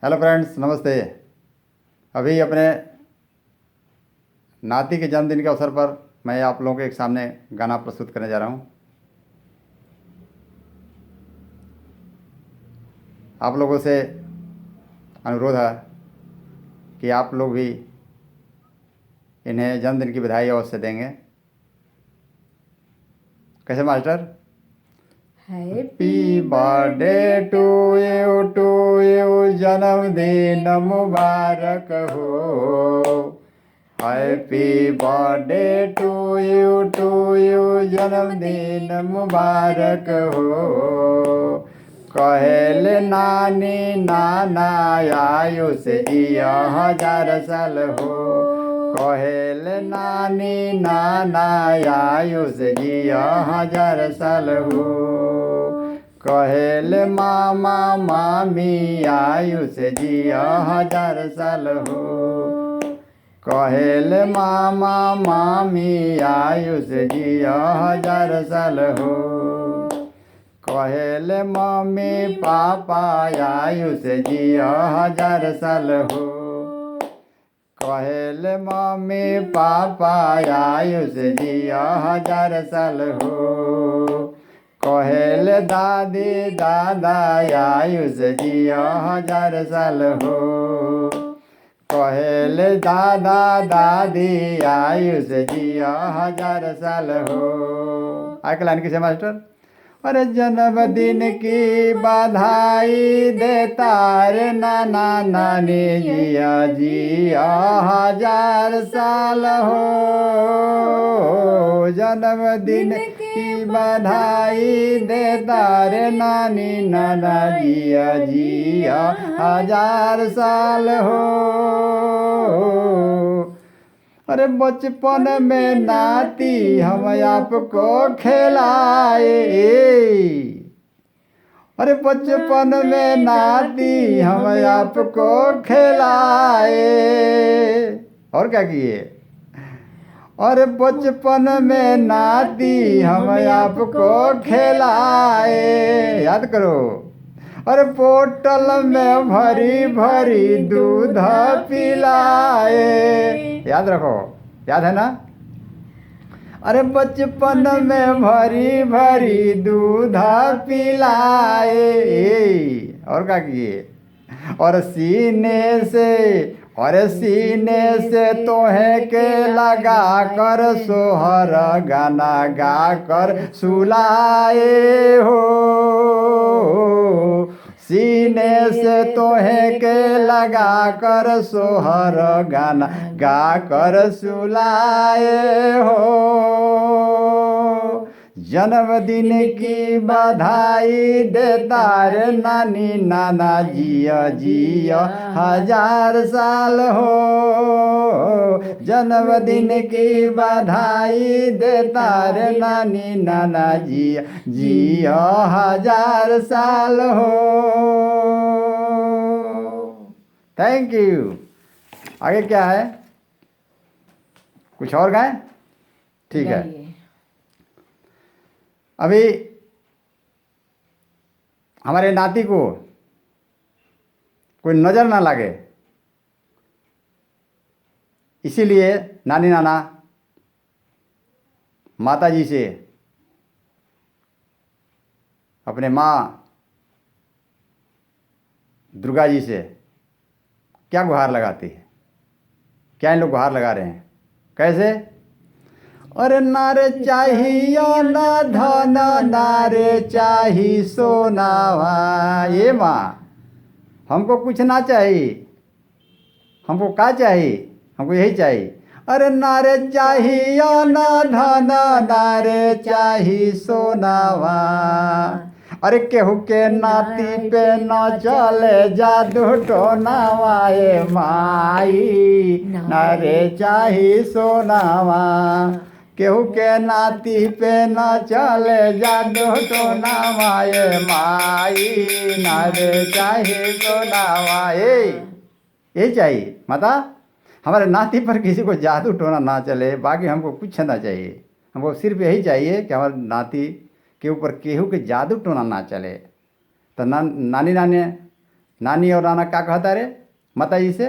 Hello friends, नमस्ते। अभी अपने नाती के जन्मदिन के अवसर पर मैं आप लोगों के सामने गाना प्रस्तुत करने जा रहा हूँ। आप लोगों से अनुरोध है कि आप लोग भी इन्हें जन्मदिन की बधाई अवश्य देंगे। कैसे master? Happy birthday to you, जन्मदिन मुबारक हो। हैप्पी बर्थडे टू यू, जन्मदिन मुबारक हो। कहेल नानी नाना आयुष जिया 1000 साल हो। कहेल नानी नाना आयुष जिया 1000 साल हो। कहेल मामा मामी आयुष जिया 1000 साल हो। कहेल मामा मामी आयुष जिया 1000 साल हो। कहेल मम्मी पापा आयुष जिया 1000 साल हो। कहेल मम्मी पापा आयुष जिया 1000 साल हो। कहेल दादी दादा आयुष जिया 1000 साल हो। कहेल दादा दादी आयुष जिया 1000 साल हो। आगे लाइन किसे मास्टर? अरे जन्मदिन की बधाई देता रे नाना नानी जिया जिया 1000 साल हो। जन्मदिन की बधाई देता रे नानी नाना जिया जिया 1000 साल हो। अरे बचपन में नाती हम आपको खिलाए। अरे बचपन में नाती हम आपको खिलाए। और क्या किए? और बचपन में नाती हम आपको खिलाए। याद करो। और बोतल में भरी भरी दूध पिलाए। याद रखो, याद है ना? अरे बचपन में भरी भरी दूध पिलाए। और क्या किए? और सीने से तोहे के लगा कर सोहर गाना गा कर सुलाए हो। सीने से तोहे के लगा कर सोहर गाना गा कर सुलाए हो। जन्मदिन की बधाई देता रे नानी नाना जिया जिया 1000 साल हो। जन्मदिन की बधाई देता रे नानी नाना जिया जिया 1000 साल हो। Thank you. आगे क्या है? कुछ और गाएं? ठीक है। अभी हमारे नाती को कोई नज़र ना लगे, इसीलिए नानी नाना माता जी से, अपने माँ दुर्गा जी से क्या गुहार लगाती है? क्या इन लोग गुहार लगा रहे हैं? कैसे? अरे नारे चाहिए ना धन, नारे चाहिए सोनावा। ये माँ, हमको कुछ ना चाहिए। हमको क्या चाहिए? हमको यही चाहिए। अरे नारे चाहिए ना धन, नारे चाहिए सोनावा। अरे केहू के नाती पे न चले जादू टोनावाए माई, नारे चाहिए सोनावा। केहू के नाती पे न चले जादू टोनावाए माई, नारे चाहिए सोनावाए। यही चाहिए माता, हमारे नाती पर किसी को जादू टोना ना चले, बाकी हमको कुछ ना चाहिए। हमको सिर्फ यही चाहिए कि हमारे नाती के ऊपर केहू के जादू टोना ना चले। तो नानी नानी नानी और नाना क्या कहता रे माता जी से,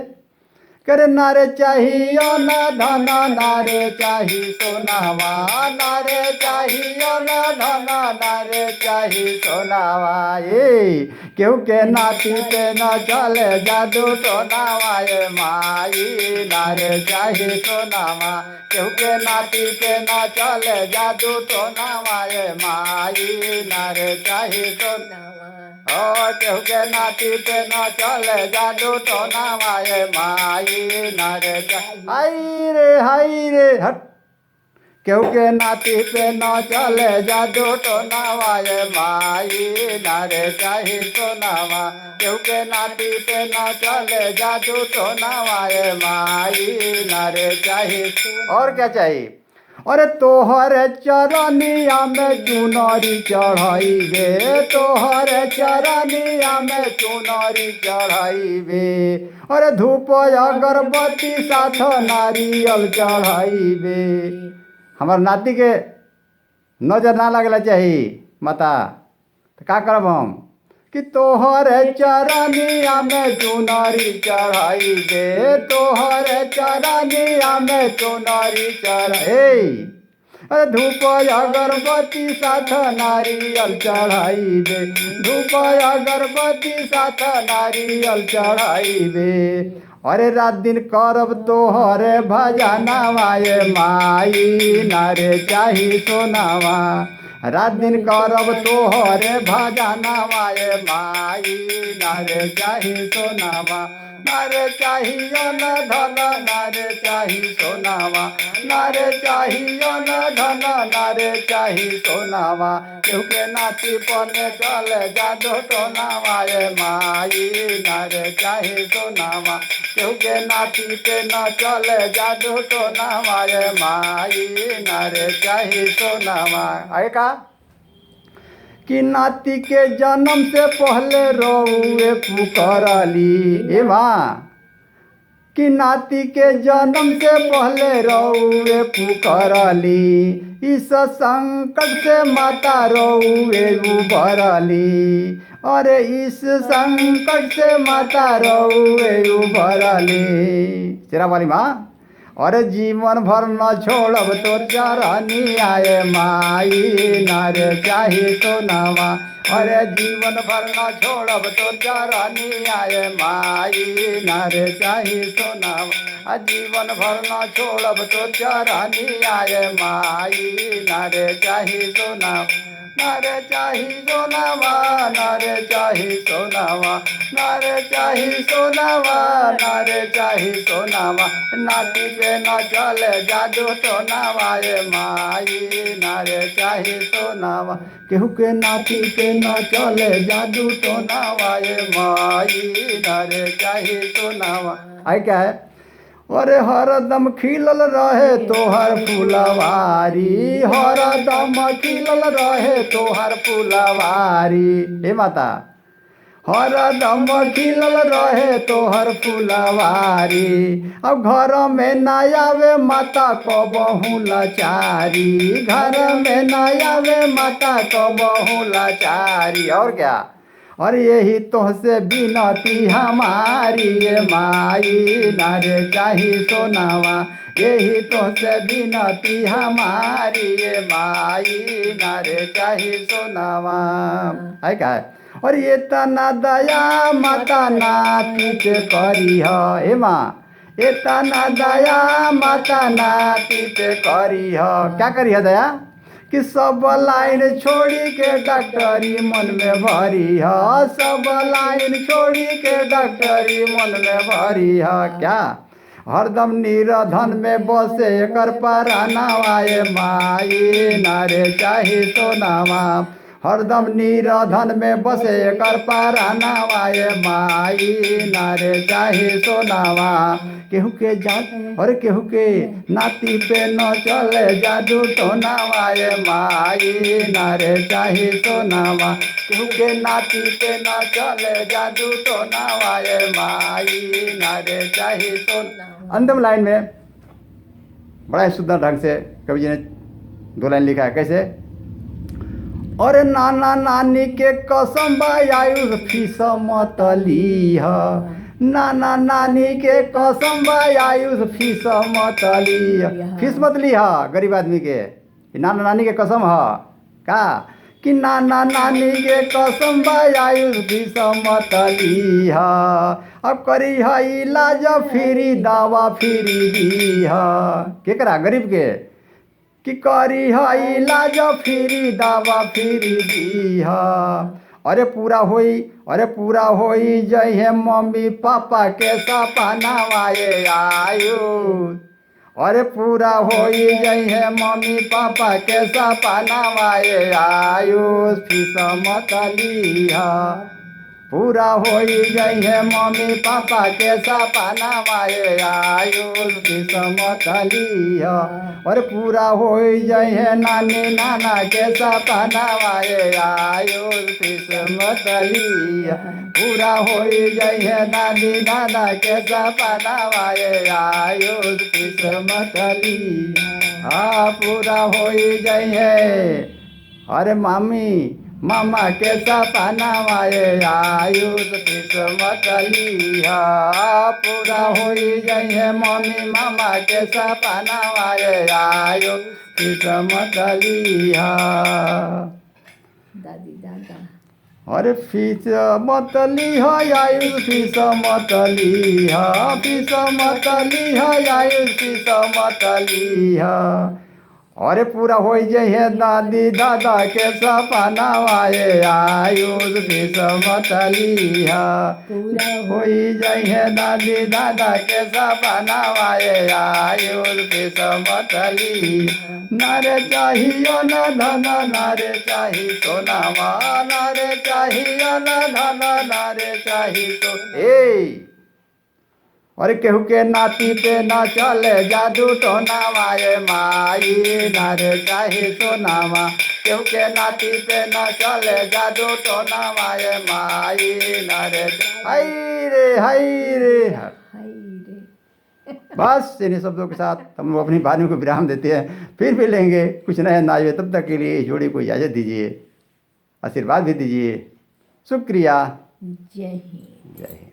करे नारे चाहिए न धन नारे चाही सोनावा, नारे चाहिए न धन नारे चाही सोनावा। ये केहू के नाती पे न चले जादू टोनावा, ये माई नारे चाही सोनावा, केहू के नाती पे न चले जादू टोनावा, ये माई नारे चाही सोनावा। ओ केहू के नाती पे न चले जादू टोनावा, ये माई नारे हाय रे हट, केहू के नाती पे न चले जादू टोनावा, ये माई नारे चाही सोनावा, केहू के नाती पे न चले जादू टोनावा, ये माई नारे चाही। और क्या चाहिए, अरे तोहर चरनिया में चुनरी चढ़ाइबे, तोहर चरनिया में चुनरी चढ़ाइबे, अरे धूप अगरबत्ती साथ नारियल चढ़ाइबे। हमार नाती के नजर ना लगला चाहिए माता, तो का करब हम कि तोहर चरनिया में चुनरी चढ़ाइबे, तोहर चरनिया में चुनरी चढ़ाई, अरे धूप अगरबत्ती साथ नारियल चढ़ाइबे, धूप अगरबत्ती साथ नारियल चढ़ाइबे, अरे रात दिन करब तोहरे भजनवा, ये माई नारे चाही सोनावा, रात दिन करब तोहरे भजनवा, ये माई नारे चाही सोनावा, नारे चाहिए न धन नारे चाही सोनावा, नारे चाहिए न धन नारे चाही सोनावा, केहू के नाती पने चले जादू टोनावा, ये माई नारे चाही सोनावा, केहू के नाती पे न चले जादू टोनावा, ये माई नारे चाही सोनावा। आए का कि नाती के जन्म से पहले रउए पुकारली, ए माँ कि नाती के जन्म से पहले रउए पुकारली, इस संकट से माता रउए उभरली, अरे इस संकट से माता रउए उभरली। शेरा वाली माँ, अरे जीवन भर न छोड़ब तोर चरनिया, ये माई नारे चाही सोनावा, अरे जीवन भर न छोड़ब तोर चरनिया, ये माई नारे चाही सोनावा, जीवन भर न छोड़ब तोर चरनिया, ये माई नारे चाही सोनावा, नारे चाही सोनावा, नारे चाही सोनावा, नारे चाही सोनावा, नारे चाही सोनावा, नाती पे न चले जादू टोनावा, ये माई नारे चाही सोनावा, केहू के नाती पे न चले जादू टोनावा, ये माई नारे चाही सोनावा। आई क्या है, अरे हरदम खिलल रहे तोहर फुलवारी, हरदम खिलल रहे तोहर फुलवारी, हे माता हरदम खिलल रहे तोहर फुलवारी, अब घर में न आवे माता कबहू लाचारी, घर में न आवे माता कबहू लाचारी। और क्या, और यही तोहसे बिनती हमारी, ये माई नारे चाही सोनावा, यही तोहसे बिनती हमारी, ये माई नारे चाही सोनावा। है क्या है, और ये तना दया माता नाती पे करी है, हे माँ ये तना दया माता नाती पे करी है। क्या करी है दया, कि सब लाइन छोड़ी के डॉक्टरी मन में भरी है, सब लाइन छोड़ी के डॉक्टरी मन में भरी है। क्या हरदम निराधन में बसे कर परानावा, ये माई नारे चाही सोनावा, हरदम निराधन में बसे कर परानावा, ये माई नारे चाही सोनावा। केहू के जात और केहू के नाती पे न चले जादू टोनावा, ये माई नारे चाही सोनावा, केहू के नाती पे न चले जादू टोनावा, ये माई नारे चाही सोनावा। अंतिम लाइन में बड़ा ही सुंदर ढंग से कवि जी ने 2 लाइन लिखा है। कैसे, अरे नाना नानी के कसम बा आयुष फीस मत लीह, नाना नानी के कसम बा आयुष फीस मत लीह, फीस मत लीह गरीब आदमी के, नाना नानी के कसम ह का कि नाना नानी के कसम बा आयुष फीस मत लीह, अब करी है इलाज फ्री दवा फ्री दीह, केकरा गरीब के कि करी है इलाज फ्री दवा फ्री दीह, अरे पूरा होई जय है मम्मी पापा के सपना वाये आयुष, अरे पूरा होई जय है मम्मी पापा के सपना वाये आयुष फीस मत लीह, पूरा होई जय है मम्मी पापा के सपना वाये आयुष फीस मत लीह, और पूरा होई जय है नानी नाना के सपना वाये आयुष फीस मत लीह, पूरा होई जय है नानी नाना के सपना वाये आयुष फीस मत लीह, पूरा होई जय है अरे मामी मामा के सपना वाये आयुष फीस मत लीह, पूरा होई जय है मम्मी मामा के सपना वाये आयुष फीस मत लीह, दादी दादा अरे फीस मत लीह आयुष फीस मत लीह, फीस मत लीह आयुष फीस मत लीह, अरे पूरा होई जय है दादी दादा के सपना वाये आयुष फीस मत लीह, पूरा होई जय है दादी दादा के सपना वाये आयुष फीस मत लीह, नारे चाहिए न धन नारे चाही सोनावा, नारे चाहिए न धन नारे चाही तो और केहू के नाती पे ना चले जादू टोना वाये माई, नारे चाही सोनावा, केहू के नाती पे ना चले जादू टोना वाये माई, नारे हाय रे हाय रे बस इन्हीं शब्दों के साथ हम अपनी वाणी को विराम देते हैं, फिर मिलेंगे कुछ नए नाये, तब तक के लिए इस जोड़ी को इजाज़त दीजिए, आशीर्वाद भी दीजिए, शुक्रिया, जय हिंद। जय हिंद।